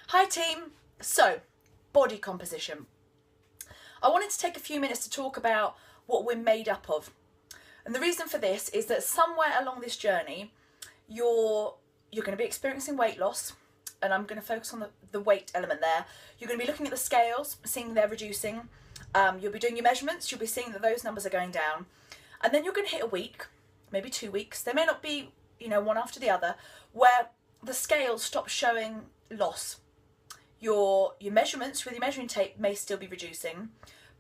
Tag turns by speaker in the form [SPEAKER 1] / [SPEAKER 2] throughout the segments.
[SPEAKER 1] Hi team! So, body composition. I wanted to take a few minutes to talk about what we're made up of. And the reason for this is that somewhere along this journey, you're going to be experiencing weight loss, and I'm going to focus on the weight element there. You're going to be looking at the scales, seeing they're reducing. You'll be doing your measurements, you'll be seeing that those numbers are going down. And then you're going to hit a week, maybe 2 weeks. They may not be, one after the other, where the scales stop showing loss. Your measurements with your measuring tape may still be reducing,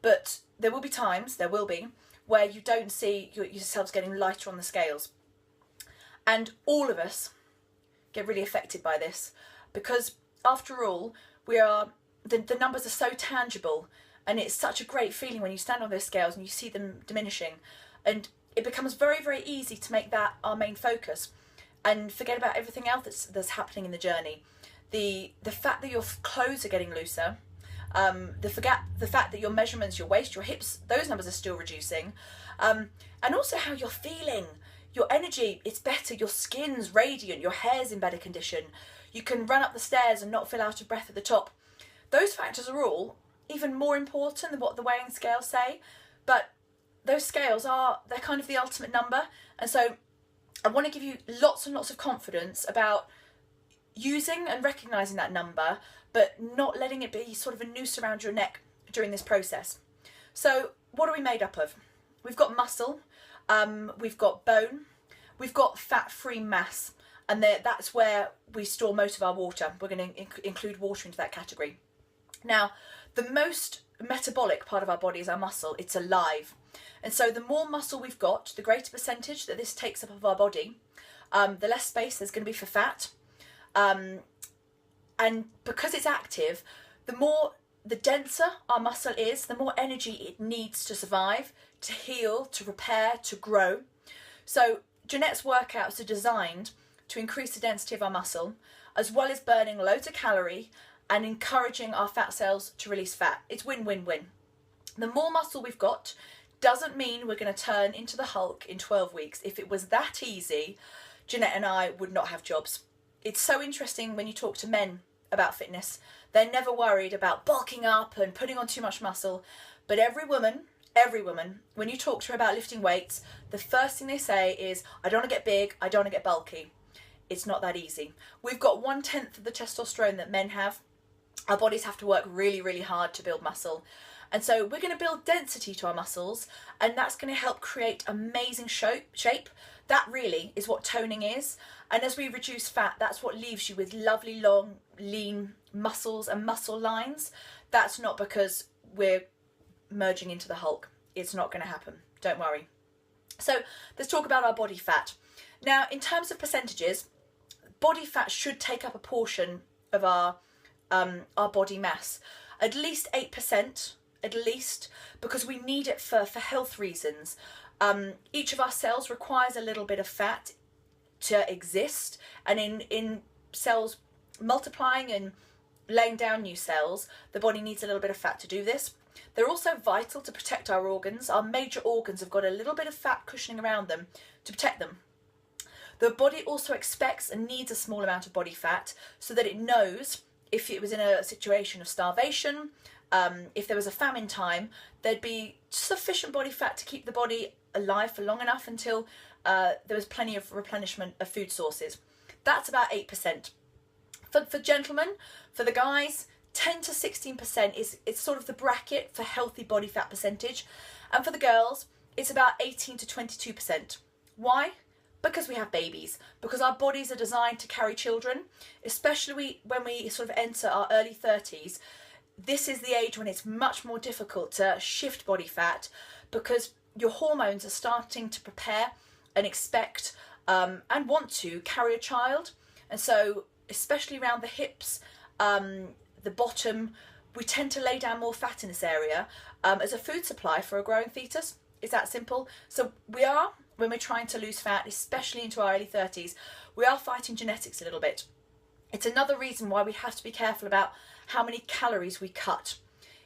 [SPEAKER 1] but there will be times, where you don't see yourselves getting lighter on the scales. And all of us get really affected by this because, after all, the numbers are so tangible, and it's such a great feeling when you stand on those scales and you see them diminishing, and it becomes very, very easy to make that our main focus and forget about everything else that's happening in the journey. The fact that your clothes are getting looser, the fact that your measurements, your waist, your hips, those numbers are still reducing, and also how you're feeling. Your energy, it's better, your skin's radiant, your hair's in better condition, you can run up the stairs and not feel out of breath at the top. Those factors are all even more important than what the weighing scales say, but those scales they're kind of the ultimate number. And so I want to give you lots and lots of confidence about using and recognising that number, but not letting it be sort of a noose around your neck during this process. So what are we made up of? We've got muscle, we've got bone, we've got fat-free mass, and that's where we store most of our water. We're going to include water into that category. Now, the most metabolic part of our body is our muscle. It's alive. And so the more muscle we've got, the greater percentage that this takes up of our body, the less space there's going to be for fat. And because it's active, the denser our muscle is, the more energy it needs to survive, to heal, to repair, to grow. So Jeanette's workouts are designed to increase the density of our muscle, as well as burning loads of calorie and encouraging our fat cells to release fat. It's win-win-win. The more muscle we've got doesn't mean we're going to turn into the Hulk in 12 weeks. If it was that easy, Jeanette and I would not have jobs. It's so interesting when you talk to men about fitness. They're never worried about bulking up and putting on too much muscle. But every woman, when you talk to her about lifting weights, the first thing they say is, I don't want to get big, I don't want to get bulky. It's not that easy. We've got 1/10 of the testosterone that men have. Our bodies have to work really, really hard to build muscle. And so we're going to build density to our muscles, and that's going to help create amazing shape. That really is what toning is. And as we reduce fat, that's what leaves you with lovely, long, lean muscles and muscle lines. That's not because we're merging into the Hulk. It's not going to happen. Don't worry. So let's talk about our body fat. Now, in terms of percentages, body fat should take up a portion of our body mass. At least 8%. At least, because we need it for health reasons. Each of our cells requires a little bit of fat to exist, and in cells multiplying and laying down new cells, the body needs a little bit of fat to do this. They're also vital to protect our organs. Our major organs have got a little bit of fat cushioning around them to protect them. The body also expects and needs a small amount of body fat so that it knows if it was in a situation of starvation, if there was a famine time, there'd be sufficient body fat to keep the body alive for long enough until there was plenty of replenishment of food sources. That's about 8%. For gentlemen, for the guys, 10 to 16% is sort of the bracket for healthy body fat percentage. And for the girls, it's about 18 to 22%. Why? Because we have babies, because our bodies are designed to carry children, especially when we sort of enter our early 30s. This is the age when it's much more difficult to shift body fat because your hormones are starting to prepare and expect and want to carry a child. And so, especially around the hips, the bottom, we tend to lay down more fat in this area as a food supply for a growing fetus. It's that simple. So when we're trying to lose fat, especially into our early 30s, we are fighting genetics a little bit. It's another reason why we have to be careful about how many calories we cut.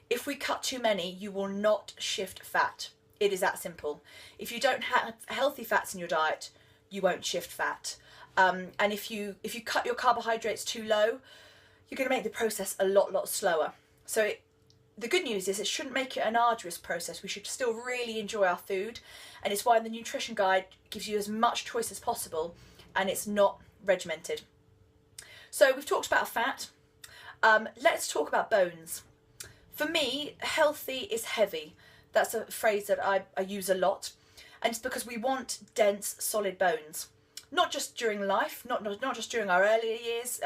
[SPEAKER 1] If we cut too many, you will not shift fat. It is that simple. If you don't have healthy fats in your diet, you won't shift fat. And if you cut your carbohydrates too low, you're going to make the process a lot slower. So the good news is it shouldn't make it an arduous process. We should still really enjoy our food, and it's why the nutrition guide gives you as much choice as possible, and it's not regimented. So we've talked about fat. Let's talk about bones. For me, healthy is heavy. That's a phrase that I use a lot, and it's because we want dense, solid bones. Not just during life, not just during our earlier years,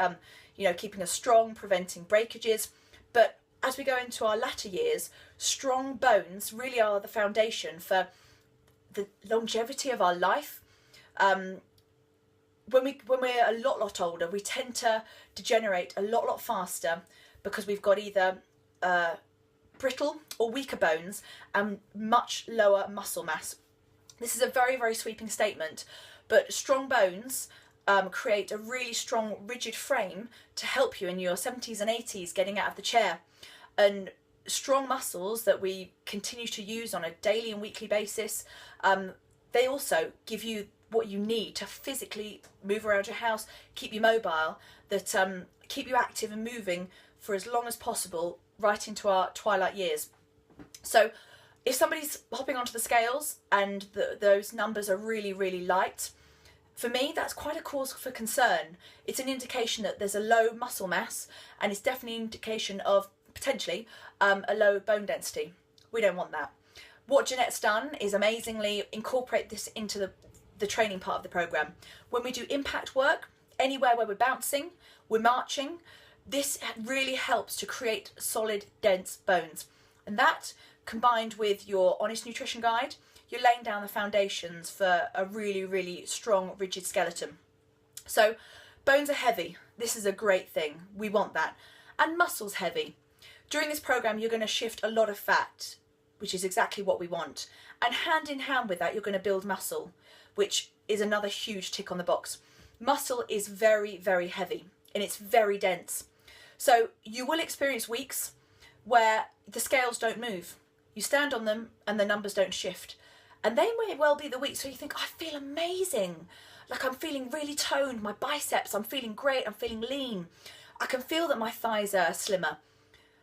[SPEAKER 1] keeping us strong, preventing breakages, but as we go into our latter years, strong bones really are the foundation for the longevity of our life. When we're a lot older, we tend to degenerate a lot faster because we've got either brittle or weaker bones and much lower muscle mass. This is a very sweeping statement, but strong bones create a really strong, rigid frame to help you in your 70s and 80s getting out of the chair. And strong muscles that we continue to use on a daily and weekly basis, they also give you what you need to physically move around your house, keep you mobile, that keep you active and moving for as long as possible, right into our twilight years. So if somebody's hopping onto the scales and those numbers are really light, for me, that's quite a cause for concern. It's an indication that there's a low muscle mass, and it's definitely an indication of potentially a low bone density. We don't want that. What Jeanette's done is amazingly incorporate this into the training part of the program. When we do impact work, anywhere where we're bouncing, we're marching, this really helps to create solid, dense bones. And that, combined with your Honest Nutrition Guide, you're laying down the foundations for a really strong, rigid skeleton. So bones are heavy. This is a great thing. We want that. And muscles heavy. During this program, you're going to shift a lot of fat, which is exactly what we want. And hand in hand with that, you're going to build muscle, which is another huge tick on the box. Muscle is very heavy, and it's very dense. So you will experience weeks where the scales don't move. You stand on them and the numbers don't shift. And they may well be the weeks where you think, I feel amazing. Like I'm feeling really toned, my biceps, I'm feeling great, I'm feeling lean. I can feel that my thighs are slimmer.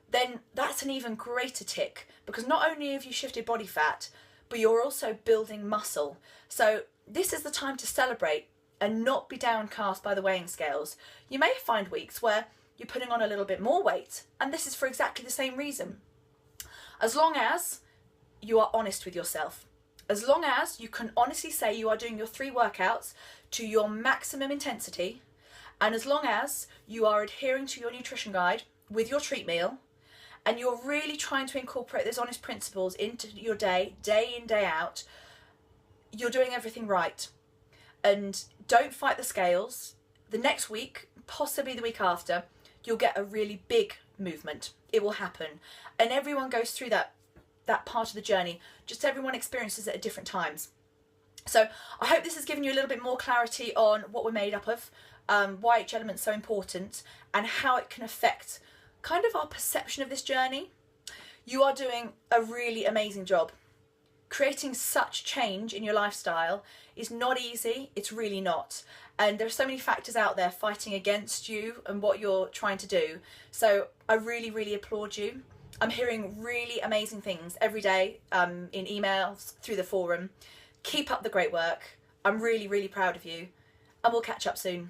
[SPEAKER 1] Then that's an even greater tick, because not only have you shifted body fat, but you're also building muscle. So this is the time to celebrate and not be downcast by the weighing scales. You may find weeks where you're putting on a little bit more weight, and this is for exactly the same reason. As long as you are honest with yourself, as long as you can honestly say you are doing your 3 workouts to your maximum intensity, and as long as you are adhering to your nutrition guide with your treat meal, and you're really trying to incorporate those honest principles into your day in, day out, you're doing everything right. And don't fight the scales. The next week, possibly the week after, you'll get a really big movement. It will happen. And everyone goes through that part of the journey. Just everyone experiences it at different times. So I hope this has given you a little bit more clarity on what we're made up of, why each element's so important, and how it can affect kind of our perception of this journey. You are doing a really amazing job. Creating such change in your lifestyle is not easy. It's really not. And there are so many factors out there fighting against you and what you're trying to do. So I really applaud you. I'm hearing really amazing things every day in emails, through the forum. Keep up the great work. I'm really proud of you. And we'll catch up soon.